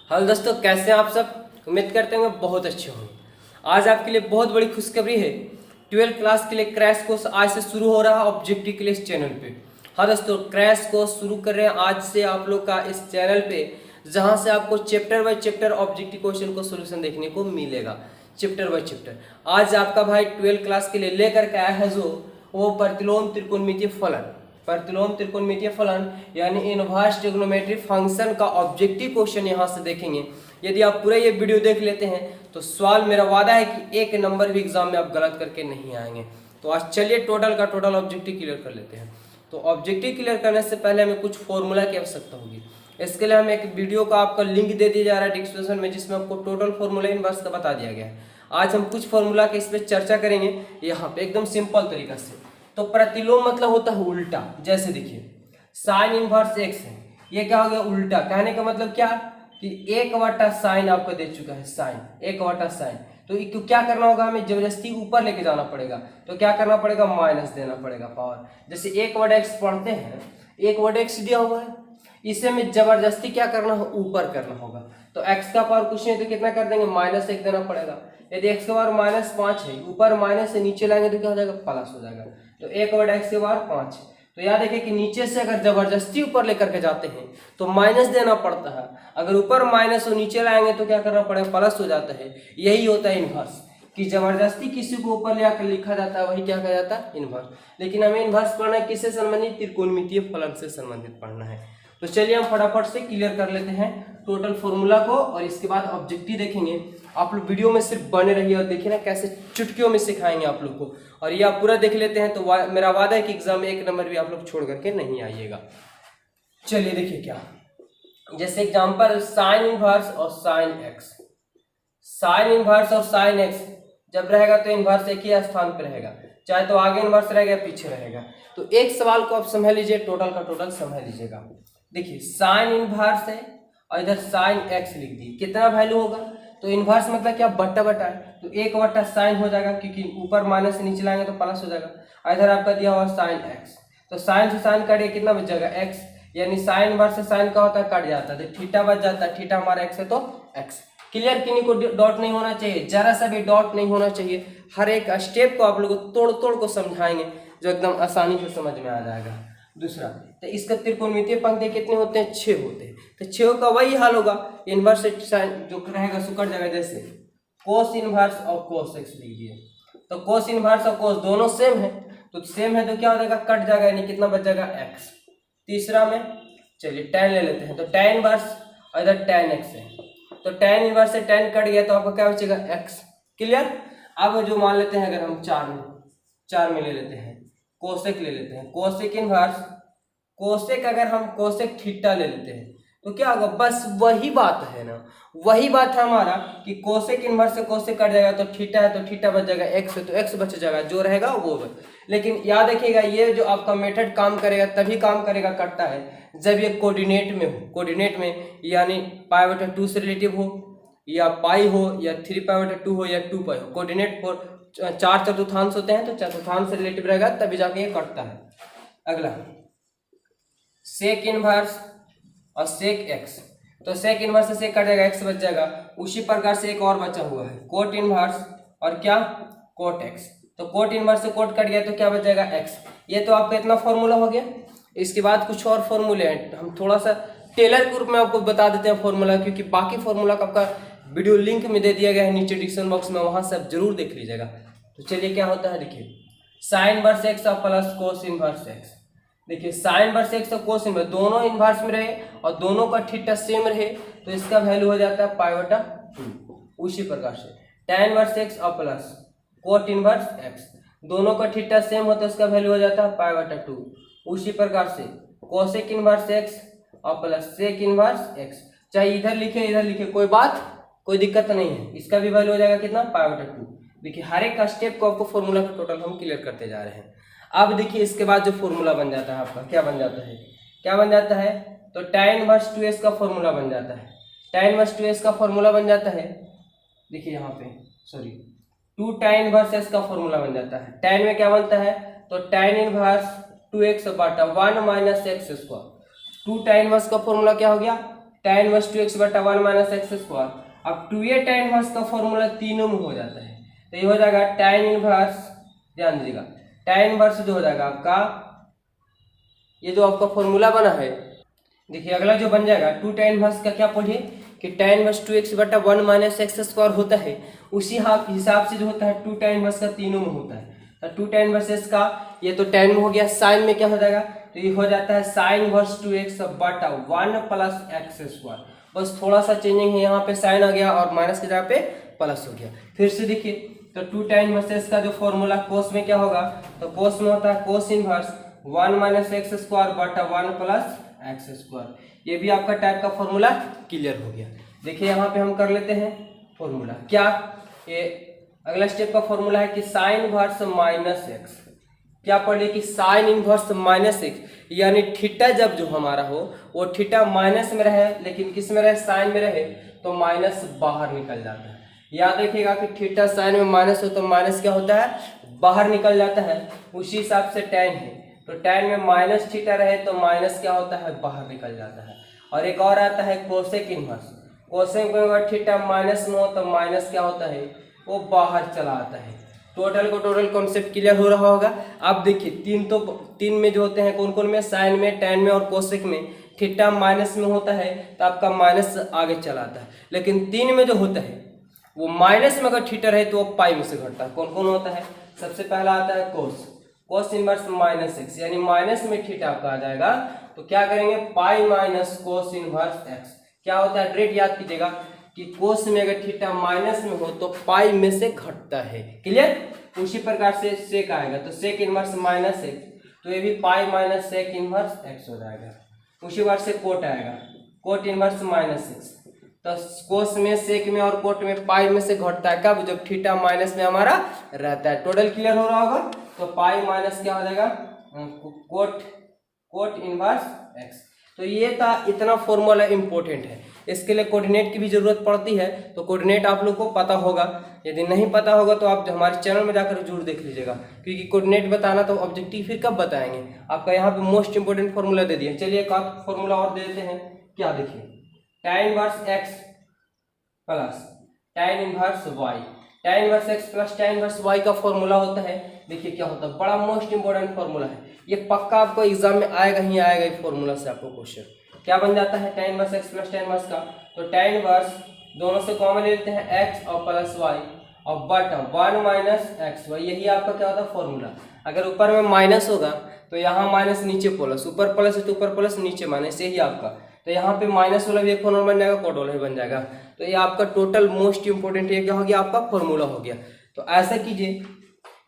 Hello दोस्तों, कैसे हैं आप सब। उम्मीद करते हैं बहुत अच्छे होंगे। आज आपके लिए बहुत बड़ी खुशखबरी है। 12th क्लास के लिए क्रैश कोर्स आज से शुरू हो रहा है ऑब्जेक्टिव के लिए इस चैनल पे। हाँ दोस्तों, क्रैश कोर्स शुरू कर रहे हैं आज से आप लोग का इस चैनल पे, जहां से आपको chapter by chapter objective question को सोल्यूशन देखने को मिलेगा। चैप्टर बाय चैप्टर आज आपका भाई 12th क्लास के लिए लेकर के आया है जो वो प्रतिलोम त्रिकोणमितीय फलन, प्रतिलोम त्रिकोणमितीय फलन यानी इनवर्स ट्रिग्नोमेट्री फंक्शन का ऑब्जेक्टिव क्वेश्चन यहां से देखेंगे। यदि आप पूरा ये वीडियो देख लेते हैं तो सवाल मेरा वादा है कि एक नंबर भी एग्जाम में आप गलत करके नहीं आएंगे। तो आज चलिए टोटल का टोटल ऑब्जेक्टिव क्लियर कर लेते हैं। तो ऑब्जेक्टिव क्लियर करने से पहले हमें कुछ फॉर्मूला की आवश्यकता होगी। इसके लिए हमें एक वीडियो का आपका लिंक दे दिया जा रहा है डिस्क्रिप्शन में, जिसमें आपको टोटल फॉर्मूला इनवर्स का बता दिया गया है। आज हम कुछ फॉर्मूला के इस पर चर्चा करेंगे यहाँ पे एकदम सिंपल तरीका से। तो प्रतिलोम मतलब होता है उल्टा। जैसे देखिए साइन इनवर्स एक्स है, ये क्या हो गया उल्टा। कहने का मतलब क्या कि 1/sin साइन आपको दे चुका है, साइन 1/sin साइन। तो क्या करना होगा, हमें जबरदस्ती ऊपर लेके जाना पड़ेगा। तो क्या करना पड़ेगा, माइनस देना पड़ेगा पावर। जैसे 1/x पढ़ते हैं, 1/x दिया हुआ है, इसे हमें जबरदस्ती क्या करना हो, ऊपर करना होगा। तो x का पावर कुछ नहीं तो कितना कर देंगे, -1 देना पड़ेगा। यदि x का पावर -5 है, ऊपर माइनस से नीचे लाएंगे तो क्या हो जाएगा, प्लस हो जाएगा। तो 1/x के पावर 5। तो याद रखिए कि नीचे से अगर जबरदस्ती ऊपर लेकर के जाते हैं तो माइनस देना पड़ता है। अगर ऊपर माइनस और नीचे लाएंगे तो क्या करना पड़ेगा, प्लस हो जाता है। यही होता है इनवर्स, कि जबरदस्ती किसी को ऊपर ले आकर लिखा जाता है, वही क्या कहा जाता है, इनवर्स। लेकिन हमें इनवर्स पढ़ना है किससे संबंधित, त्रिकोणमितीय फलन से संबंधित पढ़ना है। तो चलिए हम फटाफट से क्लियर कर लेते हैं टोटल फॉर्मूला को, और इसके बाद ऑब्जेक्टिव देखेंगे। आप लोग वीडियो में सिर्फ बने रहिए और देखिए ना कैसे चुटकियों में सिखाएंगे आप लोग को। और ये आप पूरा देख लेते हैं तो मेरा वादा है कि एग्जाम में एक नंबर भी आप लोग छोड़ करके नहीं आइएगा। चलिए देखिए क्या, जैसे एग्जाम्पल साइन इनवर्स और साइन एक्स। साइन इनवर्स और साइन एक्स जब रहेगा तो इनवर्स एक ही स्थान पर रहेगा, चाहे तो आगे इनवर्स रहेगा पीछे रहेगा। तो एक सवाल को आप समझ लीजिए, टोटल का टोटल समझ लीजिएगा। देखिए साइन इनवर्स है और इधर साइन एक्स लिख दी, कितना वैल्यू होगा, तो इनवर्स मतलब क्या, बट्टा बटा है। तो 1/sin हो जाएगा, क्योंकि ऊपर माइनस से नीचे लाएंगे तो प्लस हो जाएगा। इधर आपका दिया हुआ साइन एक्स, तो साइन से साइन कट गया, कितना बच जाएगा, एक्स। यानी साइन इनवर्स से साइन का होता है, कट जाता है, तो थीटा बच जाता है। थीटा हमारा एक्स है तो एक्स। क्लियर, किन्हीं को डॉट नहीं होना चाहिए, जरा सा भी डॉट नहीं होना चाहिए। हर एक स्टेप को आप लोग तोड़ तोड़ को समझाएंगे जो एकदम आसानी से समझ में आ जाएगा। दूसरा, तो इसका त्रिकोणमितीय पंक्ति कितने होते हैं, 6 होते हैं। तो 6 का वही हाल होगा, इनवर्स साइन जो रहेगा सो कट जाएगा। जैसे कोस इनवर्स और कोस एक्स लीजिए, तो कोस इनवर्स और कोस दोनों सेम है, तो सेम है तो क्या हो जाएगा, कट जाएगा, यानी कितना बच जाएगा, एक्स। तीसरा में चलिए tan ले लेते हैं, तो tan इनवर्स और इधर tan x है, तो tan इनवर्स से tan कट गया तो आपको क्या बचेगा, x। क्लियर। अब जो मान लेते हैं, अगर हम 4 में ले लेते हैं, कोसेक ले लेते हैं, कोसेक इनवर्स, कोसेक अगर हम कोसेक थीटा ले लेते हैं तो क्या होगा, बस वही बात है ना, वही बात है हमारा कि कोसेक इनवर्स से कोसेक कट जाएगा, तो थीटा है तो थीटा बच जाएगा, एक्स है तो एक्स बच जाएगा, जो रहेगा वो बच। लेकिन याद रखिएगा ये जो आपका मेथड काम करेगा, तभी काम करेगा, करता है जब ये कोऑर्डिनेट में हो। कोऑर्डिनेट में यानी π/2 से रिलेटिव हो, या पाई हो, या 3π/2 हो, या 2π हो। कोऑर्डिनेट 4 चतुर्थांश होते हैं, तो चतुर्थांश से रिलेटिव रहेगा तभी जाके ये कटता है। अगला सेक इनवर्स और सेक एक्स, तो सेक इनवर्स से सेक कट जाएगा, एक्स बच जाएगा। उसी प्रकार से एक और बचा हुआ है कोट इनवर्स और क्या, कोट एक्स। तो कोट इनवर्स से कोट कट गया तो क्या बच जाएगा, एक्स। ये तो आपका इतना फॉर्मूला हो गया। इसके बाद कुछ और फॉर्मूले हैं, हम थोड़ा सा टेलर के रूप में आपको बता देते हैं फॉर्मूला, क्योंकि बाकी फॉर्मूला का आपका वीडियो लिंक में दे दिया गया है नीचे डिस्क्रिप्शन बॉक्स में, वहां से आप जरूर देख लीजिएगा। तो चलिए क्या होता है, देखिए साइन इनवर्स एक्स और प्लस कोस इनवर्स एक्स। देखिए साइन इनवर्स एक्स और कोस इनवर्स दोनों इनवर्स में रहे और दोनों का थीटा सेम रहे, तो इसका वैल्यू हो जाता है π/2। उसी प्रकार से tan इनवर्स एक्स और प्लस कोट इनवर्स एक्स, दोनों का थीटा सेम होता है, इसका वैल्यू हो जाता है π/2। उसी प्रकार से कोसेक इनवर्स एक्स और प्लस सेक इनवर्स एक्स, चाहे इधर लिखे कोई बात, कोई दिक्कत नहीं है, इसका भी वैल्यू हो जाएगा कितना, π/2। देखिए हर एक का स्टेप को आपको फॉर्मूला का टोटल हम क्लियर करते जा रहे हैं। अब देखिए इसके बाद जो फॉर्मूला बन जाता है आपका, क्या बन जाता है, क्या बन जाता है, तो tan इनवर्स 2s का फॉर्मूला बन जाता है। tan इनवर्स 2s का फॉर्मूला बन जाता है, देखिए यहाँ पे सॉरी 2 tan इनवर्स s का फॉर्मूला बन जाता है। tan में क्या बनता है, तो tan inverse 2x/1 - x²। 2 tan inverse का फॉर्मूला क्या हो गया, tan इनवर्स 2x बटा 1 माइनस एक्स स्क्वायर। अब 2a tan इनवर्स का फॉर्मूला तीनों में हो जाता है, तो ये हो जाएगा tan इनवर्स, ध्यान दीजिएगा tan इनवर्स जो हो जाएगा आपका, ये जो आपका फॉर्मूला बना है, देखिए अगला जो बन जाएगा 2 tan इनवर्स का क्या पढ़िए कि tan इनवर्स 2x बटा 1 माइनस एक्स स्क्वायर होता है, उसी हिसाब से जो होता है 2 tan इनवर्स का तीनों में होता है। तो 2 tan इनवर्स का ये तो tan में हो गया, साइन में क्या हो जाएगा, तो ये हो जाता है साइन इनवर्स 2x बटा 1 प्लस एक्स स्क्वायर। बस थोड़ा सा चेंजिंग है, यहाँ पे साइन आ गया और माइनस की जगह पे प्लस हो गया। फिर से देखिए तो 2 tan इनवर्स का जो फॉर्मूला कोस में क्या होगा, तो कोस में होता है cos inverse 1 minus x square बटा 1 प्लस एक्स स्क्वायर। ये भी आपका टाइप का फॉर्मूला क्लियर हो गया। देखिए यहाँ पे हम कर लेते हैं फॉर्मूला क्या, ये अगला स्टेप का फॉर्मूला है कि साइन इनवर्स माइनस एक्स, क्या पढ़ लिया कि साइन इनवर्स माइनस एक्स, यानी थीटा जब जो हमारा हो वो थीटा माइनस में रहे, लेकिन किस में रहे, साइन में रहे, तो माइनस बाहर निकल जाता है। याद रखिएगा कि थीटा साइन में माइनस हो तो माइनस क्या होता है, बाहर निकल जाता है। उसी हिसाब से tan है, तो tan में माइनस थीटा रहे तो माइनस क्या होता है, बाहर निकल जाता है। और एक और आता है कोसेक इनवर्स, कोसेक में अगर थीटा माइनस में हो तो माइनस क्या होता है, वो बाहर चला आता है। टोटल को टोटल कॉन्सेप्ट क्लियर हो रहा होगा। अब देखिए तीन में जो होते हैं, कौन कौन में, साइन में, tan में और कोसेक में थीटा माइनस में होता है तो आपका माइनस आगे चला आता है। लेकिन 3 में जो होता है वो माइनस में अगर थीटा रहे तो वो पाई में से घटता है। कौन कौन होता है, सबसे पहला आता है कोस, कोस इनवर्स माइनस एक्स, यानी माइनस में थीटा आपका आ जाएगा तो क्या करेंगे, pi minus cos inverse x. क्या होता है, डायरेक्ट याद कीजिएगा कि कोस में अगर थीटा माइनस में हो तो पाई में से घटता है। क्लियर। उसी प्रकार से सेक आएगा तो सेक इनवर्स माइनस एक्स, तो ये भी pi minus sec inverse x हो जाएगा। उसी बार से कोट आएगा, कोट इनवर्स माइनस एक्स, तो कोस में, सेक में और कोट में पाई में से घटता है कब, जब थीटा माइनस में हमारा रहता है। टोटल क्लियर हो रहा होगा, तो पाई माइनस क्या हो जाएगा, कोट इनवर्स एक्स। तो ये था, इतना फॉर्मूला इंपॉर्टेंट है, इसके लिए कोऑर्डिनेट की भी जरूरत पड़ती है, तो कोऑर्डिनेट आप लोग को पता होगा। यदि नहीं पता होगा तो आप हमारे चैनल में जाकर जरूर देख लीजिएगा, क्योंकि कोऑर्डिनेट बताना तो ऑब्जेक्टिव फिर कब बताएंगे, आपका यहाँ पे मोस्ट इंपोर्टेंट फॉर्मूला दे दिया। चलिए एक आध फॉर्मूला और दे देते हैं, क्या देखिए, tan inverse x plus tan inverse y, tan inverse x plus tan inverse y का फॉर्मूला होता है, देखिए क्या होता है, बड़ा मोस्ट इंपोर्टेंट फॉर्मूला है, ये पक्का आपको एग्जाम में आएगा ही आएगा। इस फॉर्मूला से आपको क्वेश्चन क्या बन जाता है, tan inverse x plus tan inverse का, तो tan इनवर्स दोनों से कॉमन ले लेते हैं x और प्लस y और बटा 1 माइनस एक्स वाई, यही आपका क्या होता है फॉर्मूला। अगर ऊपर में माइनस होगा तो यहाँ माइनस नीचे प्लस, ऊपर प्लस है तो ऊपर प्लस नीचे माइनस, यही आपका, तो यहाँ पे माइनस वाला भी एक फॉर्मूला बन जाएगा, कोड वाला भी बन जाएगा। तो ये आपका टोटल मोस्ट इंपोर्टेंट ये क्या हो गया, आपका फॉर्मूला हो गया। तो ऐसा कीजिए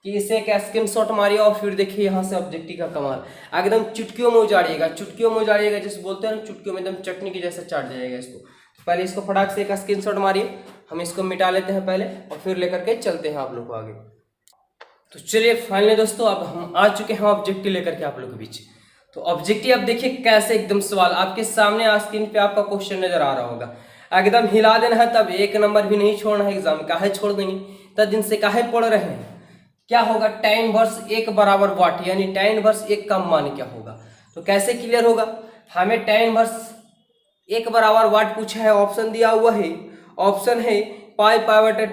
कि इसे एक स्क्रीनशॉट मारिए और फिर देखिए यहाँ से ऑब्जेक्टिव का कमाल, एकदम चुटकियों में उजाड़िएगा, चुटकियों में उजाड़िएगा, जैसे बोलते हैं ना, चुटकियों में एकदम चटनी की जैसा चाट जाएगा इसको। तो पहले इसको फटाक से एक स्क्रीनशॉट मारिए, हम इसको मिटा लेते हैं पहले और फिर लेकर के चलते हैं आप लोग को आगे। तो चलिए फाइनली दोस्तों, अब हम आ चुके हैं ऑब्जेक्टिव लेकर के आप लोग के बीच। तो ऑब्जेक्टिव अब देखिए कैसे एकदम सवाल आपके सामने स्क्रीन पे आपका क्वेश्चन नजर आ रहा होगा, एकदम हिला देना है, तब एक नंबर भी नहीं छोड़ना है एग्जाम में, काहे छोड़ देंगे, तब दिन से काहे पढ़ रहे हैं। क्या होगा, tan इनवर्स 1 बराबर वाट, यानी tan इनवर्स 1 का मान क्या होगा। तो कैसे क्लियर होगा, हमें tan इनवर्स 1 बराबर वाट पूछा है, ऑप्शन दिया हुआ है, ऑप्शन है पाई पाई बटा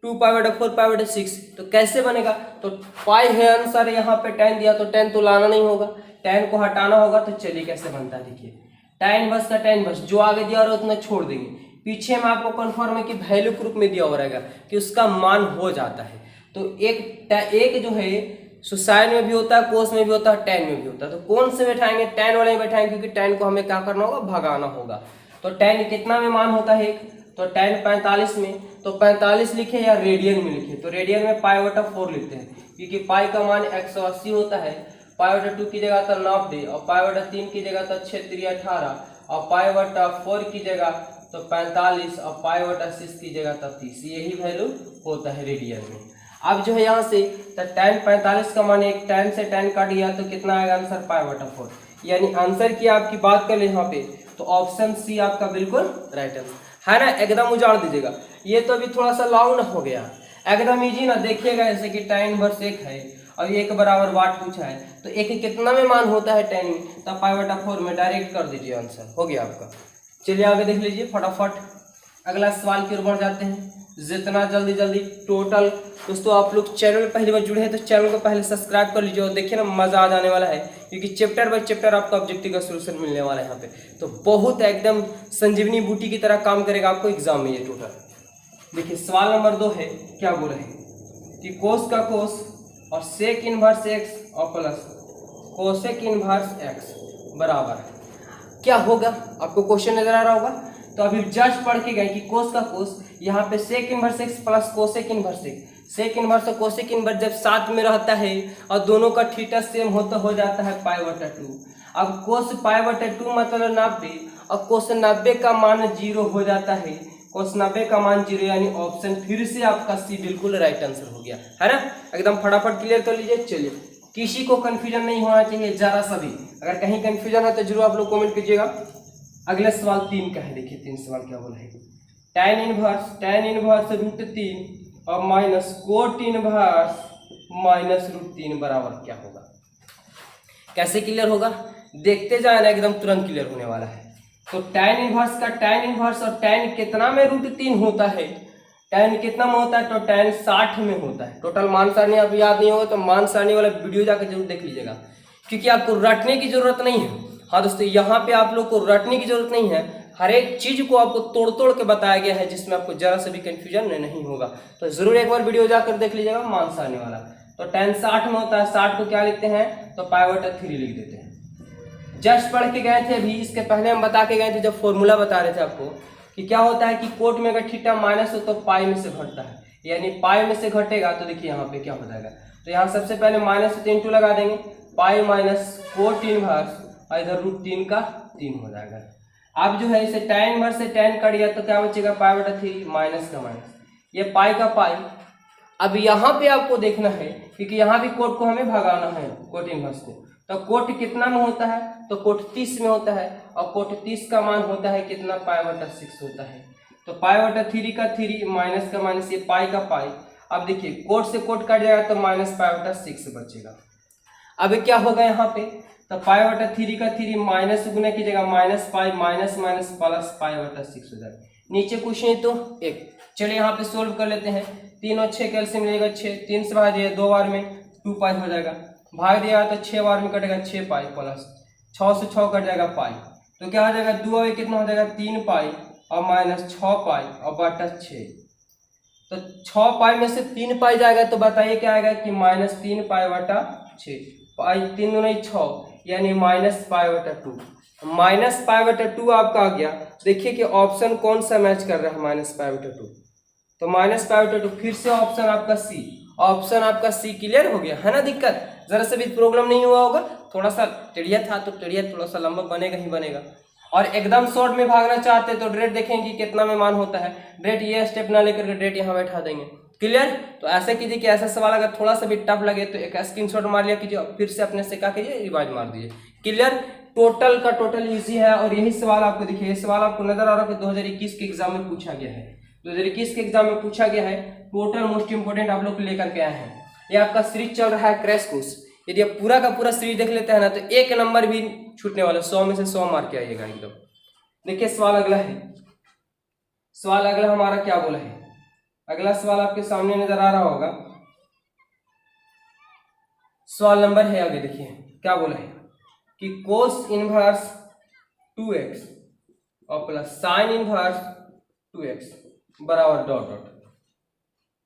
2 पाई बटा 4 पाई बटा 6, तो कैसे बनेगा, तो पाई है आंसर, यहाँ पे tan दिया तो tan तो लाना नहीं होगा, tan को हटाना होगा। तो चलिए कैसे बनता है, देखिए tan इनवर्स का tan इनवर्स जो आगे दिया और उतना छोड़ देंगे, पीछे में आपको कन्फर्म है कि वैल्यू के रूप में दिया हो रहेगा कि उसका मान हो जाता है। तो एक जो है सो साइन में भी होता है, कोस में भी होता है, tan में भी होता है, तो कौन से बैठाएंगे, tan वाले में बैठाएंगे, क्योंकि tan को हमें क्या करना होगा, भगाना होगा। तो tan कितना में मान होता है, तो tan 45 में, तो 45 लिखे या रेडियन में लिखे, तो रेडियन में पाई बटा 4 लिखते हैं, क्योंकि पाई का मान 180 होता है, पाई बटा 2 की जगह तो 90 और पाई बटा 3 की जगह तो 6 18 और पाई बटा 4 की जगह तो 45 और पाई बटा 6 की जगह तो 30, यही वैल्यू होता है रेडियन में। अब जो है यहाँ से तो tan 45 का मान, एक tan से tan काट गया तो कितना आएगा आंसर, पाई बटा 4, यानी आंसर की आपकी बात कर ले यहाँ पे तो ऑप्शन सी आपका बिल्कुल राइट आंसर है ना, एकदम उजाड़ दीजिएगा। ये तो अभी थोड़ा सा लाउन हो गया, एकदम इजी ना, देखिएगा जैसे कि tan इनवर्स 1 है और 1 बराबर वाट पूछा है, तो 1 कितना में मान होता है tan में, तो पाई बटा 4 में डायरेक्ट कर दीजिए, आंसर हो गया आपका। चलिए आगे देख लीजिए फटाफट, अगला सवाल की ओर बढ़ जाते हैं। जितना जल्दी जल्दी टोटल दोस्तों आप लोग चैनल में पहली बार जुड़े हैं तो चैनल को पहले सब्सक्राइब कर लीजिए और देखिए ना मजा आ जाने वाला है, क्योंकि चैप्टर बाय चैप्टर आपको ऑब्जेक्टिव का सोल्यूशन मिलने वाला है यहाँ पे। तो बहुत एकदम संजीवनी बूटी की तरह काम करेगा आपको एग्जाम में ये टोटल। देखिए सवाल नंबर 2 है, क्या बोल रहे हैं कि कोस का कोस और सेक इनवर्स एक्स और प्लस कोसेक इनवर्स एक्स बराबर क्या होगा। आपको क्वेश्चन नजर आ रहा होगा। तो अभी जस्ट पढ़ के गए कि कोस का कोस यहाँ पे sec inverse x plus cosec inverse x, sec inverse और कोसेक इनवर्स जब साथ में रहता है और दोनों का थीटा सेम होता हो जाता है π/2। अब कोस π/2 मतलब 90 और कोस 90 का मान 0 हो जाता है, कोस 90 का मान 0, यानी ऑप्शन फिर से आपका सी बिल्कुल राइट आंसर हो गया है ना। एकदम फटाफट क्लियर कर लीजिए। चलिए किसी को कंफ्यूजन नहीं होना चाहिए जरा सा भी, अगर कहीं कंफ्यूजन है तो जरूर आप लोग कमेंट कीजिएगा। अगले सवाल 3 का है, देखिए 3 सवाल क्या बोला है। tan इनवर्स √3 और माइनस कोट इनवर्स माइनस √3 बराबर क्या होगा। कैसे क्लियर होगा देखते जाए ना, एकदम तुरंत क्लियर होने वाला है। तो tan इनवर्स और tan कितना में √3 होता है, tan कितना में होता है तो tan 60 में होता है। टोटल मान सारणी आप याद नहीं होगा तो मान सारणी वाला वीडियो जाकर जरूर देख लीजिएगा, क्योंकि आपको रटने की जरूरत नहीं है। हाँ दोस्तों यहाँ पे आप लोग को रटने की जरूरत नहीं है, हर एक चीज को आपको तोड़ तोड़ के बताया गया है जिसमें आपको जरा से भी कंफ्यूजन नहीं होगा। तो जरूर एक बार वीडियो जाकर देख लीजिएगा मान सारणी वाला। तो tan 60 में होता है, 60 को क्या लिखते हैं तो π/3 लिख देते हैं। जस्ट पढ़ के गए थे अभी, इसके पहले हम बता के गए थे जब फॉर्मूला बता रहे थे आपको कि क्या होता है कि कोट में अगर थीटा माइनस हो तो पाई में से घटता है, यानी पाई में से घटेगा तो देखिए यहाँ पे क्या हो जाएगा। तो यहाँ सबसे पहले माइनस से 3 लगा देंगे, पाई माइनस कोट इनवर्स और इधर √3 का 3 हो जाएगा। अब जो है इसे tan इनवर्स से tan कट गया तो क्या बचेगा π/3 माइनस का माइनस, ये पाई का पाई। अब यहाँ पे आपको देखना है क्योंकि यहाँ भी कोट को हमें भगाना है कोट इनवर्स को, तो कोट कितना में होता है तो कोट 30 में होता है और कोट 30 का मान होता है कितना π/6 होता है। तो π/3 का 3 माइनस का माइनस, ये पाई का पाई। अब देखिए कोट से कोट कट जाएगा तो माइनस π/6 बचेगा। अब क्या होगा यहाँ पे तो π/3 का 3 माइनस से गुना कीजिएगा, minus pi minus minus plus π/6 हो जाएगा। नीचे कुछ नहीं तो 1। चलिए यहाँ पे सोल्व कर लेते हैं। 3 और 6 कैल्सियम मिलेगा 6, 3 से भाग दिया 2 बार में 2 पाई हो जाएगा, भाग दिया तो 6 बार में कटेगा 6 पाई प्लस 6 से 6 कट जाएगा पाई, तो क्या हो जाएगा 2 और कितना हो जाएगा 3 पाई और माइनस 6 पाई और बटा 6। तो 6 पाई में से 3 पाई जाएगा तो बताइए क्या आएगा कि माइनस 3 पाई/6, पाई 3 दूनी 6 यानी माइनस π/2। माइनस π/2 आपका आ गया। देखिए कि ऑप्शन कौन सा मैच कर रहा है माइनस π/2, तो माइनस π/2 फिर से ऑप्शन आपका सी, ऑप्शन आपका सी क्लियर हो गया है ना। दिक्कत जरा से भी प्रॉब्लम नहीं हुआ होगा, थोड़ा सा टेढ़िया था तो टेढ़िया थोड़ा सा लंबा बनेगा ही बनेगा। और एकदम शॉर्ट में भागना चाहते तो डायरेक्ट देखेंगे कितना में मान होता है, डायरेक्ट ये स्टेप ना लेकर के डायरेक्ट यहाँ बैठा देंगे। क्लियर। तो ऐसा कीजिए कि ऐसा सवाल अगर थोड़ा सा भी टफ लगे तो एक स्क्रीनशॉट मार लिया कीजिए, फिर से अपने से क्या कीजिए रिवाइज मार दीजिए। क्लियर। टोटल का टोटल इजी है और यही सवाल आपको देखिए, ये सवाल आपको नजर आ रहा है कि 2021 के एग्जाम में पूछा गया है, 2021 के एग्जाम में पूछा गया है। टोटल मोस्ट इंपोर्टेंट आप लोग लेकर के आए हैं। ये आपका सीरीज चल रहा है क्रैश कोर्स, यदि आप पूरा का पूरा सीरीज देख लेते हैं ना तो एक नंबर भी छूटने वाला, 100 में से 100 मार के आइएगा एकदम। देखिए सवाल अगला है, सवाल अगला हमारा क्या बोला है, अगला सवाल आपके सामने नजर आ रहा होगा। सवाल नंबर है आगे देखिए क्या बोला है कि कोस इनवर्स 2x और प्लस साइन इनवर्स 2x बराबर डॉट डॉट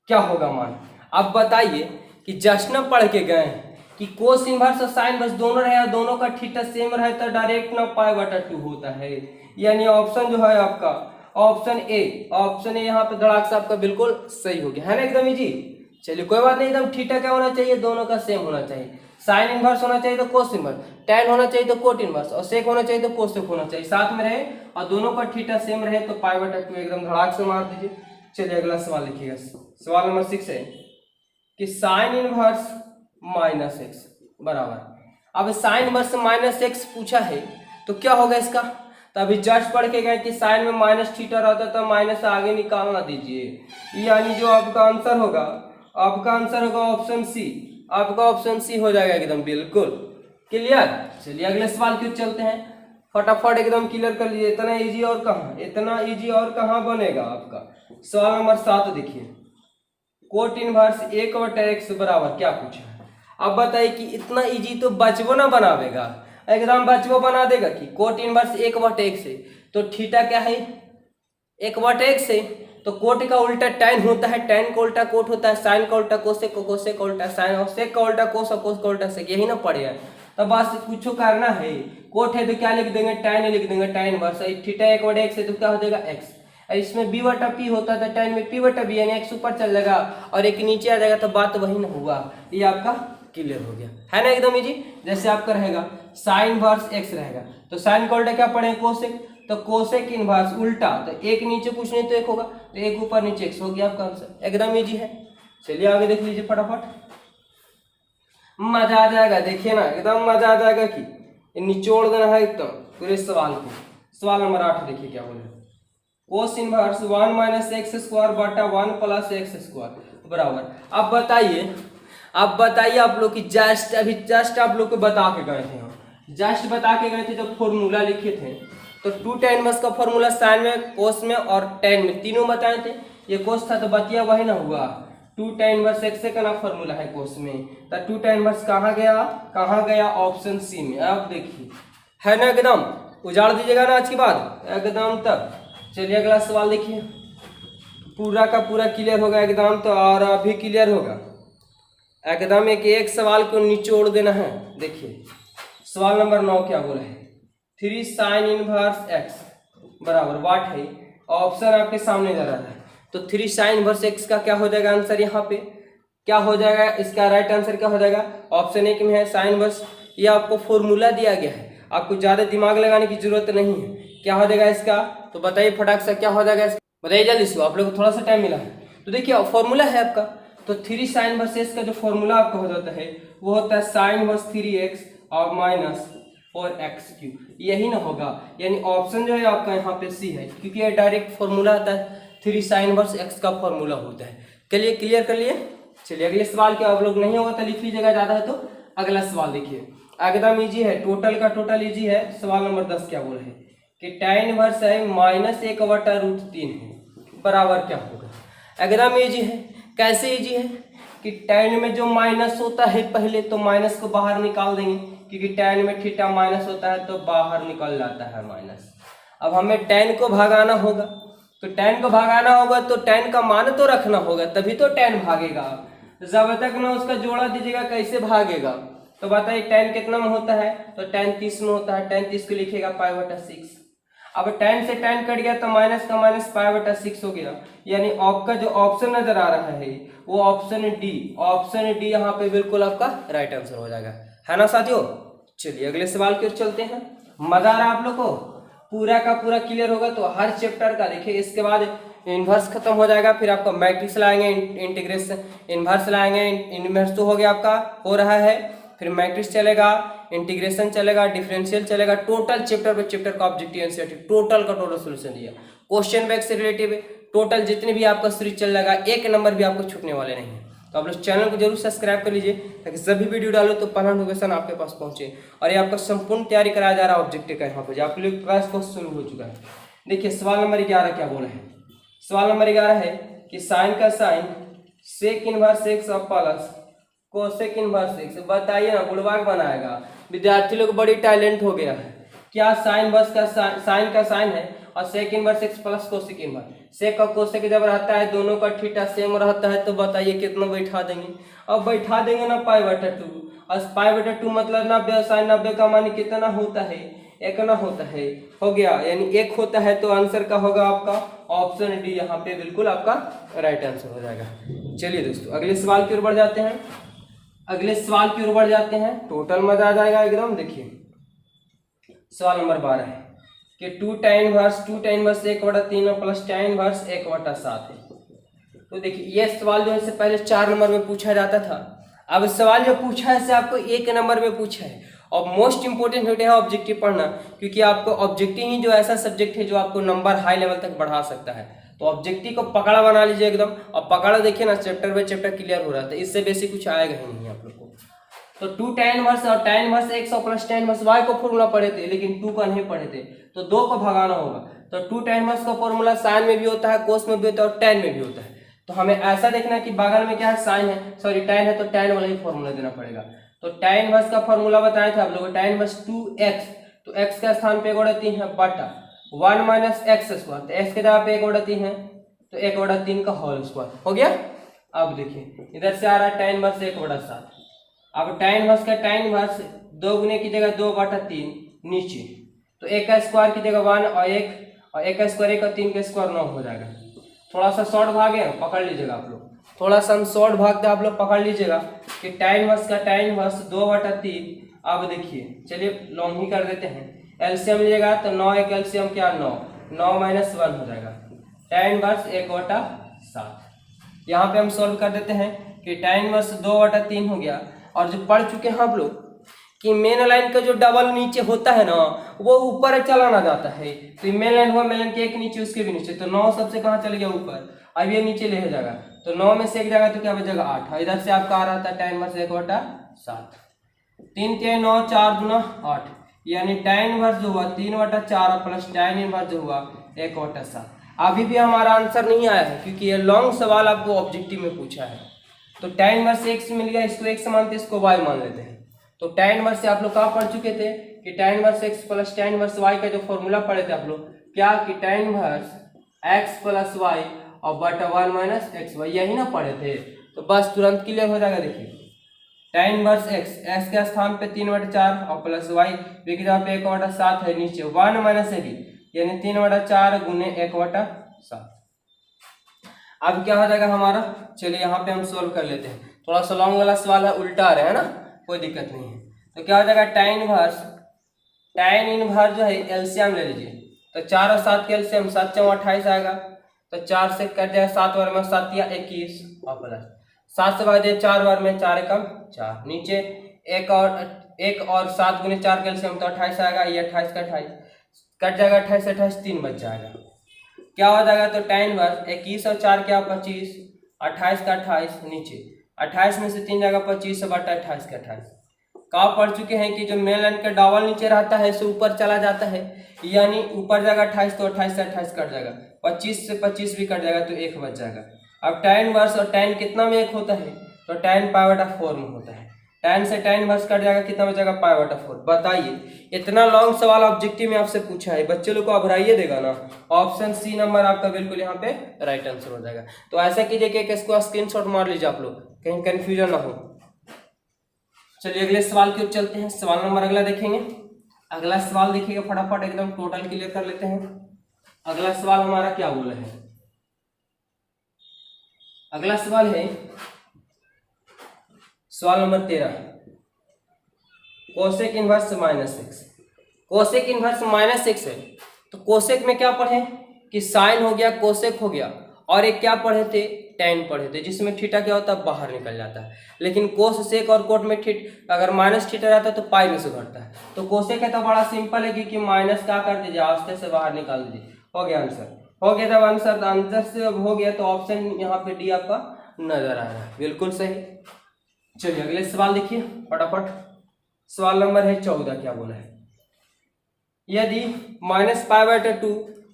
क्या होगा मान। अब बताइए कि जस्ट न पढ़ के गए कि कोस इनवर्स और साइन इनवर्स दोनों रहे और दोनों का थीटा सेम रहे तो डायरेक्ट ना π/2 होता है, यानी ऑप्शन जो है आपका ऑप्शन ए, ऑप्शन ए यहाँ पे धड़ाक से आपका बिल्कुल सही हो गया है ना, एकदम इजी। चलिए कोई बात नहीं, एकदम थीटा क्या होना चाहिए, दोनों का सेम होना चाहिए। साइन इनवर्स होना चाहिए तो कोस इनवर्स, tan होना चाहिए तो कोट इनवर्स और सेक होना चाहिए तो कोसेक होना चाहिए, साथ में रहे और दोनों का थीटा सेम रहे तो π/2 एकदम धड़ाक से मार दीजिए। चलिए अगला सवाल लिखिएगा, सवाल नंबर 6 है कि साइन इनवर्स -x बराबर। अब साइन इनवर्स -x पूछा है तो क्या होगा इसका, तो अभी जस्ट पढ़ के गए कि साइन में माइनस थीटा रहता तो माइनस आगे निकालना दीजिए, यानी जो आपका आंसर होगा, आपका आंसर होगा ऑप्शन सी, आपका ऑप्शन सी हो जाएगा एकदम बिल्कुल क्लियर। चलिए अगले सवाल की ओर चलते हैं। फटाफट एकदम क्लियर कर लीजिए। इतना इजी और कहाँ, इतना इजी और कहाँ बनेगा आपका। सवाल नंबर 7 देखिए, कोट इनवर्स 1/x बराबर क्या पूछा है। अब बताइए कि इतना इजी तो बचबो ना बनावेगा, एकदम बचबो बना देगा कि कोट इनवर्स 1/x है तो थीटा क्या है 1/x है, तो कोट का उल्टा टैन होता है, टैन का उल्टा कोट होता है, साइन का उल्टा कोसेक, कोसेक का उल्टा साइन, और सेक का उल्टा कोस और कोस का उल्टा सेक, यही ना पड़ेगा। तो बस कुछ करना है, कोट है तो क्या लिख देंगे टैन लिख देंगे, टैन इनवर्स थीटा 1/x है तो क्या हो जाएगा x, इसमें b/p होता था टैन में p/b यानी x ऊपर चल जाएगा और एक नीचे आ जाएगा, तो बात वही ना हुआ। ये आपका क्लियर हो गया है ना एकदम इजी। जैसे आपका रहेगा साइन इनवर्स x रहेगा तो साइन का उल्टा क्या पढ़ेंगे कोसेक, तो कोसेक इनवर्स उल्टा, तो एक नीचे कुछ नहीं तो एक होगा, तो एक ऊपर नीचे x हो गया आपका आंसर, एकदम इजी है। चलिए आगे देख लीजिए फटाफट, मजा आ जाएगा, देखिए ना एकदम मजा आ जाएगा कि निचोड़ देना है एकदम पूरे सवाल को। सवाल नंबर 8 देखिए क्या बोले, कोस इनवर्स 1 - x² बटा 1 + x² बराबर। अब बताइए आप लोग की जस्ट आप लोग को बता के गए थे, हम जस्ट बता के गए थे जब फॉर्मूला लिखे थे तो 2 tan इनवर्स का फॉर्मूला साइन में, कोस में और tan में तीनों बताए थे। ये कोस था तो बतिया वही ना हुआ, 2 tan इनवर्स x का ना फॉर्मूला है कोस में, तो 2 tan इनवर्स कहाँ गया ऑप्शन सी में। अब देखिए है ना एकदम उजाड़ दीजिएगा ना आज के बाद एकदम तक। चलिए अगला सवाल देखिए, पूरा का पूरा क्लियर होगा एकदम, तो और अभी क्लियर होगा एकदम, एक सवाल को निचोड़ देना है। देखिए सवाल नंबर 9 क्या बोला है, 3 sin इनवर्स x बराबर वाट है, ऑप्शन आपके सामने जा रहा है, तो 3 sin इनवर्स x का क्या हो जाएगा आंसर, यहाँ पे क्या हो जाएगा इसका राइट आंसर क्या हो जाएगा, ऑप्शन 1 में है साइन इनवर्स। ये आपको फॉर्मूला दिया गया है, आपको ज्यादा दिमाग लगाने की जरूरत नहीं है। क्या हो जाएगा इसका, तो बताइए फटाक से क्या हो जाएगा इसका, बताइए जल्दी से, आप लोग को थोड़ा सा टाइम मिला है। तो देखिए फॉर्मूला है आपका, तो 3 sin इनवर्स x का जो फॉर्मूला आपका हो जाता है वो होता है साइन इनवर्स 3x और माइनस 4x³, यही ना होगा, यानी ऑप्शन जो है आपका यहाँ पे सी है, क्योंकि ये डायरेक्ट फॉर्मूला आता है, 3 sin इनवर्स x का फॉर्मूला होता है। चलिए क्लियर कर लिए। चलिए अगले सवाल के आप लोग नहीं होगा तो लिख लीजिएगा, ज्यादा है तो अगला सवाल देखिए एकदम इजी है, टोटल का टोटल इजी है। सवाल नंबर 10 क्या बोले हैं कि tan इनवर्स है -1/√3 है बराबर क्या होगा, एकदम इजी है। कैसे इजी है कि tan में जो माइनस होता है पहले तो माइनस को बाहर निकाल देंगे, क्योंकि tan में थीटा माइनस होता है तो बाहर निकल जाता है माइनस। अब हमें tan को भगाना होगा, तो tan को भगाना होगा तो tan का मान तो रखना होगा, तभी तो tan भागेगा। जब तक ना उसका जोड़ा दीजिएगा कैसे भागेगा। तो बताइए tan कितना में होता है, तो tan 30 में होता है, tan 30 को लिखिएगा π/6। अब tan से tan कट गया तो माइनस का माइनस π/6 हो गया, यानी आपका जो ऑप्शन नजर आ रहा है वो ऑप्शन डी यहाँ पे बिल्कुल आपका राइट आंसर हो जाएगा, है ना साथियों। चलिए अगले सवाल की ओर चलते हैं। मजा आ रहा है आप लोग को, पूरा का पूरा क्लियर होगा तो हर चैप्टर का देखिए, इसके बाद इन्वर्स खत्म हो जाएगा, फिर आपका मैट्रिक्स लाएंगे, इंटीग्रेशन इन्वर्स लाएंगे, इन्वर्स तो हो गया आपका हो रहा है, फिर मैट्रिक्स चलेगा, इंटीग्रेशन चलेगा, डिफरेंशियल चलेगा, टोटल चैप्टर पे चैप्टर का ऑब्जेक्टिव एनसीईआरटी टोटल का टोटल सॉल्यूशन दिया, क्वेश्चन बैंक से रिलेटिव टोटल जितने भी आपका सीरीज चल जाएगा, एक नंबर भी आपको छूटने वाले नहीं है। तो आप लोग चैनल को जरूर सब्सक्राइब कर लीजिए ताकि जब भी वीडियो डालो तो पहला नोटिफिकेशन आपके पास पहुंचे। और ये आपका संपूर्ण तैयारी कराया जा रहा है ऑब्जेक्टिव का, यहाँ पे आपके लिए क्लास कोर्स शुरू हो चुका है। देखिए सवाल नंबर 11 क्या बोला है, सवाल नंबर 11 है कि साइन का साइन सेक इनवर्स एक्स और प्लस कोसेक इनवर्स एक्स, बताइए ना बुलवाग बनाएगा। विद्यार्थी लोग बड़ी टैलेंट हो गया है, क्या साइन बस का साइन का साइन है और sec inverse x plus cosec inverse, sec और कोसेक जब रहता है दोनों का थीटा सेम रहता है तो बताइए कितना बैठा देंगे। अब बैठा देंगे ना π/2, और π/2 मतलब 90 साइन 90 का मान कितना होता है, 1 ना होता है, हो गया, यानी 1 होता है तो आंसर का होगा आपका ऑप्शन डी, यहाँ पे बिल्कुल आपका राइट आंसर हो जाएगा। चलिए दोस्तों अगले सवाल की ओर बढ़ जाते हैं, टोटल मजा आ जाएगा एकदम। देखिए सवाल नंबर 12 है कि 2 tan inverse 1/3 plus tan inverse 1/7 है। तो देखिए ये सवाल जो है पहले 4 नंबर में पूछा जाता था, अब सवाल जो पूछा है आपको 1 नंबर में पूछा है। और मोस्ट इंपोर्टेंट होता है ऑब्जेक्टिव पढ़ना, क्योंकि आपको ऑब्जेक्टिव ही जो ऐसा सब्जेक्ट है जो आपको नंबर हाई लेवल तक बढ़ा सकता है। तो ऑब्जेक्टिव को पकड़ा बना लीजिए एकदम, और पकड़ा देखिए ना चैप्टर बाय चैप्टर क्लियर हो रहा था, इससे बेसिक कुछ आएगा ही नहीं आप लोग को। तो 2 tan इनवर्स और tan इनवर्स x और प्लस tan इनवर्स y को फॉर्मूला पढ़े थे, लेकिन 2 का नहीं पढ़े थे, तो 2 को भगाना होगा। तो 2 tan इनवर्स का फॉर्मूला साइन में भी होता है, कोस में भी होता है और tan में भी होता है। तो हमें ऐसा देखना है कि बगल में क्या है, साइन है, सॉरी tan है, तो tan वाला ही फॉर्मूला देना पड़ेगा। तो tan इनवर्स का फॉर्मूला बताए थे आप लोगों को, tan इनवर्स 2x, तो x का स्थान पे 1/3 है बटा 1 माइनस एक्स स्क्वायर, तो x के जगह पे 1/3 है, तो 1/3 का होल स्क्वायर हो गया। अब देखिए इधर से आ रहा है tan इनवर्स 1/7। अब tan इनवर्स का tan इनवर्स 2 गुने की जगह 2/3 नीचे, तो 1 का स्क्वायर की जगह 1 और 1 का स्क्वायर 1 और 3 का स्क्वायर 9 हो जाएगा। थोड़ा सा शॉर्ट भाग है, पकड़ लीजिएगा आप लोग, थोड़ा सा हम शॉर्ट भागते आप लोग पकड़ लीजिएगा कि tan इनवर्स का tan इनवर्स 2/3। अब देखिए चलिए लॉन्ग ही कर देते हैं, एलसीएम लीजिएगा तो 9 एक एलसीएम क्या 9 माइनस 1 हो जाएगा, tan इनवर्स 1/7। यहाँ पे हम सॉल्व कर देते हैं कि tan इनवर्स 2/3 हो गया। और जो पढ़ चुके हैं आप लोग कि मेन लाइन का जो डबल नीचे होता है ना, वो ऊपर चला ना जाता है। तो मेन लाइन हुआ, मेन लाइन के एक नीचे उसके भी नीचे, तो 9 सबसे कहाँ चले गया ऊपर, अब ये नीचे ले जाएगा, तो 9 में से एक जाएगा तो क्या बचेगा 8, और इधर से आपका आ रहा था tan इनवर्स 1/7। 3 3 9 4 दूना 8, यानी tan इनवर्स जो हुआ 3/4 प्लस tan इनवर्स जो हुआ 1/7। अभी भी हमारा आंसर नहीं आया है, क्योंकि ये लॉन्ग सवाल आपको ऑब्जेक्टिव में पूछा है। तो tan इनवर्स x मिल गया, इसको x मानते इसको y मान लेते हैं। तो tan इनवर्स से आप लोग कहाँ पढ़ चुके थे कि tan inverse x plus tan inverse y का जो फॉर्मूला पढ़े थे आप लोग, क्या कि tan inverse x plus y और बटा 1 माइनस एक्स वाई, यही ना पढ़े थे। तो बस तुरंत क्लियर हो जाएगा। देखिए tan इनवर्स x के स्थान पे 3/4 और प्लस y b की जगह पे 1/7 है, नीचे 1 माइनस ए यानी 3/4 गुने 1/7। अब क्या हो जाएगा हमारा, चलिए यहाँ पे हम सोल्व कर लेते हैं। थोड़ा सा लॉन्ग वाला सवाल है, उल्टा आ रहा है ना, कोई दिक्कत नहीं है। तो क्या हो जाएगा tan इनवर्स जो है एलसीएम ले लीजिए, तो 4 और 7 के एलसीएम 7 × 28 आएगा, तो 4 से कट जाएगा, 7 बार में 7 या 21 और प्लस 7 से भाग दिया 4 बार में 4 एकम 4, नीचे 1 और 7 गुने 4 के एलसीएम तो 28 आएगा, ये 28 का 28 कट जाएगा, 28 से 28 3 बच जाएगा, क्या हो जाएगा। तो tan इनवर्स 21 और 4 क्या 25, 28 का 28, नीचे 28 में से 3 जाएगा 25 बटा 28 का 28। कहाँ पढ़ चुके हैं कि जो मेन लाइन का डबल नीचे रहता है सो ऊपर चला जाता है, यानी ऊपर जाएगा 28 तो 28 से 28 कट जाएगा, 25 से 25 भी कट जाएगा तो 1 बच जाएगा। अब tan इनवर्स और tan कितना में 1 होता है, तो tan π/4 में होता है, tan से tan इनवर्स कट जाएगा, कितना बचेगा π/4। बताइए इतना लॉन्ग सवाल ऑब्जेक्टिव में आपसे पूछा है, बच्चे लोग को घबराइए देगा ना। ऑप्शन सी नंबर आपका बिल्कुल यहाँ पे राइट आंसर हो जाएगा। तो ऐसा कीजिए कि इसको स्क्रीनशॉट मार लीजिए आप लोग, कहीं कंफ्यूजन ना हो। चलिए अगले सवाल की ओर चलते हैं। सवाल नंबर अगला देखेंगे। अगला सवाल देखिएगा फटाफट, एकदम टोटल क्लियर कर लेते हैं। अगला सवाल हमारा क्या बोला है, अगला सवाल है सवाल number 13, cosec inverse -x। Cosec inverse -x है, तो कोसेक में क्या पढ़े कि साइन हो गया, कोसेक हो गया, और एक क्या पढ़े थे, tan पढ़े थे, जिसमें थीटा क्या होता है बाहर निकल जाता है। लेकिन कोस सेक और कोट में अगर माइनस थीटा रहता है तो पाई में से घटता है। तो कोसेक है तो बड़ा सिंपल है कि माइनस क्या कर दीजिए, आस्ते से बाहर निकाल दीजिए, हो गया आंसर। हो गया जब आंसर से हो गया तो ऑप्शन यहाँ पे डी आपका नजर आ रहा है, बिल्कुल सही। चलिए अगले सवाल देखिए फटाफट। सवाल नंबर है 14, क्या बोला है, यदि -π/2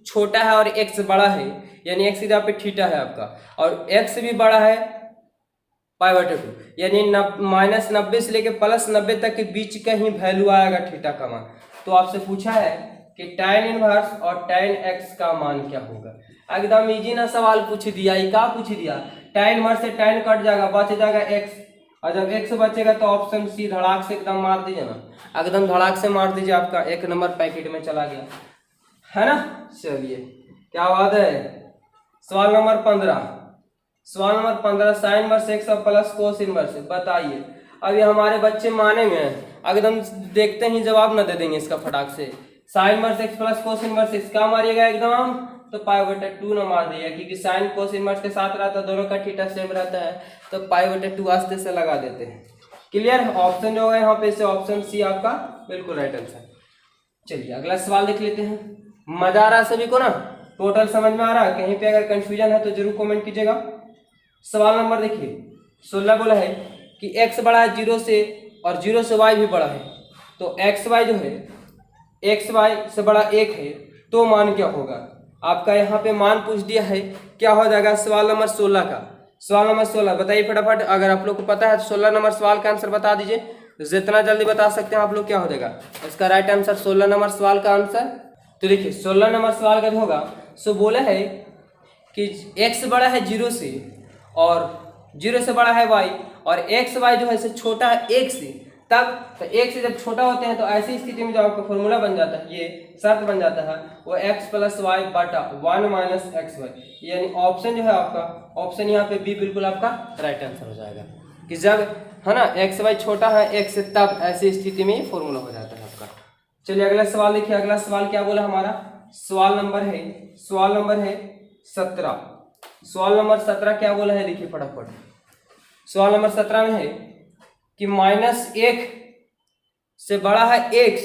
छोटा है और x बड़ा है, यानी x की जगह पे थीटा है आपका, और x भी बड़ा है π/2, यानी -90 से लेकर +90 तक के बीच का ही वैल्यू आएगा थीटा का मान। तो आपसे पूछा है कि tan इनवर्स और tan x का मान क्या होगा। एकदम इजी ना सवाल पूछ दिया, ये क्या पूछ दिया, tan इनवर्स से tan कट जाएगा, बच जाएगा x, और जब x बचेगा तो ऑप्शन सी धड़ाक से एकदम मार दीजिए ना, एकदम धड़ाक से मार दीजिए, आपका 1 नंबर पैकेट में चला गया है ना। चलिए क्या बात है। सवाल नंबर 15, सवाल नंबर 15, साइन इनवर्स x और प्लस कोस इनवर्स। बताइए अब ये हमारे बच्चे मानेंगे, एकदम देखते ही जवाब न दे देंगे इसका फटाक से। Sine inverse x plus cos inverse x क्या मारिएगा एकदम, तो π/2 न मार दिया, क्योंकि साइन कोस इनवर्स के साथ रहता है, दोनों का थीटा सेम रहता है, तो π/2 आस्ते से लगा देते हैं। क्लियर, ऑप्शन जो है यहाँ पे से ऑप्शन सी आपका बिल्कुल राइट आंसर। चलिए अगला सवाल देख लेते हैं। मजा आ रहा है सभी को ना, टोटल समझ में आ रहा है, कहीं पे अगर कंफ्यूजन है तो जरूर कमेंट कीजिएगा। सवाल नंबर देखिए 16 बोला है कि x बड़ा है 0 से और 0 से y भी बड़ा है, तो एक्स वाई जो है एक्स वाई से बड़ा 1 है, तो मान क्या होगा? आपका यहाँ पे मान पूछ दिया है, क्या हो जाएगा सवाल नंबर 16 का। सवाल नंबर 16 बताइए फटाफट, अगर आप लोग को पता है तो 16 नंबर सवाल का आंसर बता दीजिए, जितना जल्दी बता सकते हैं आप लोग क्या हो जाएगा इसका राइट आंसर 16 नंबर सवाल का आंसर। तो देखिए 16 नंबर सवाल का जो होगा सो बोला है कि x बड़ा है 0 से और 0 से बड़ा है y, और x y जो है से छोटा है 1 से, तब तो 1 से जब छोटा होते हैं तो ऐसी स्थिति में जो आपका फॉर्मूला बन जाता है, ये शर्त बन जाता है वो x प्लस वाई बटा 1 माइनस एक्स वाई, यानी ऑप्शन जो है आपका ऑप्शन यहाँ पे बी बिल्कुल आपका राइट आंसर हो जाएगा कि जब है ना एक्स वाई छोटा है 1 से, तब ऐसी स्थिति में फॉर्मूला हो जाता है आपका। चलिए अगला सवाल देखिए, अगला सवाल क्या बोला हमारा, सवाल नंबर है 17। सवाल नंबर 17 क्या बोला है देखिए फटाफट। सवाल नंबर 17 में है कि -1 से बड़ा है x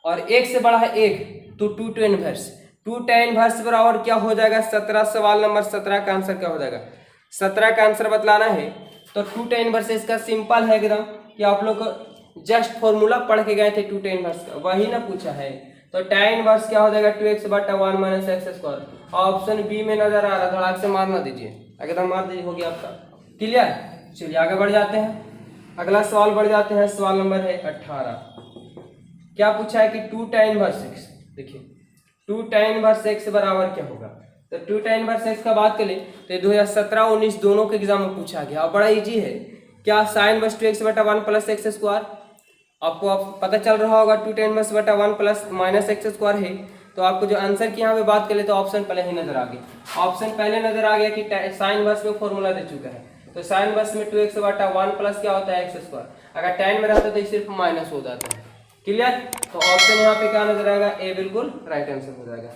और 1 से बड़ा है 1, तो 2 tan इनवर्स। 2 tan इनवर्स बराबर क्या हो जाएगा 17। सवाल नंबर 17 का आंसर क्या हो जाएगा, 17 का आंसर बतलाना है तो 2 tan इनवर्स इसका सिंपल है एकदम कि आप लोग जस्ट फॉर्मूला पढ़ के गए थे 2 tan इनवर्स का, वही ना पूछा है। तो tan इनवर्स क्या हो जाएगा 2x बटा 1 minus x square. Option B में नजर आ रहा है, थोड़ा आग से मारना दीजिए, एकदम मार दीजिए, हो गया आपका क्लियर। चलिए आगे बढ़ जाते हैं, अगला सवाल बढ़ जाते हैं। सवाल नंबर है 18। क्या पूछा है कि 2 tan इनवर्स x, देखिए 2 tan इनवर्स x बराबर क्या होगा। तो 2 tan इनवर्स x का बात करें तो 2017-19 दोनों के एग्जाम में पूछा गया, बड़ा इजी है। क्या साइन इनवर्स 2x बटा 1 प्लस एक्स स्क्वायर, आपको आप पता चल रहा होगा 2 tan इनवर्स बटा 1 प्लस माइनस एक्स स्क्वायर है, तो आपको जो आंसर की यहाँ पे बात करें तो ऑप्शन पहले ही नजर आ गया। ऑप्शन पहले नजर आ गया कि साइन इनवर्स में फॉर्मूला दे चुका है, तो साइन इनवर्स में 2x बटा 1 प्लस क्या होता है एक्स स्क्वायर, अगर tan में रहता तो ये सिर्फ माइनस हो जाता है। क्लियर, तो ऑप्शन यहाँ पे क्या नजर आएगा, ए बिल्कुल राइट आंसर हो जाएगा।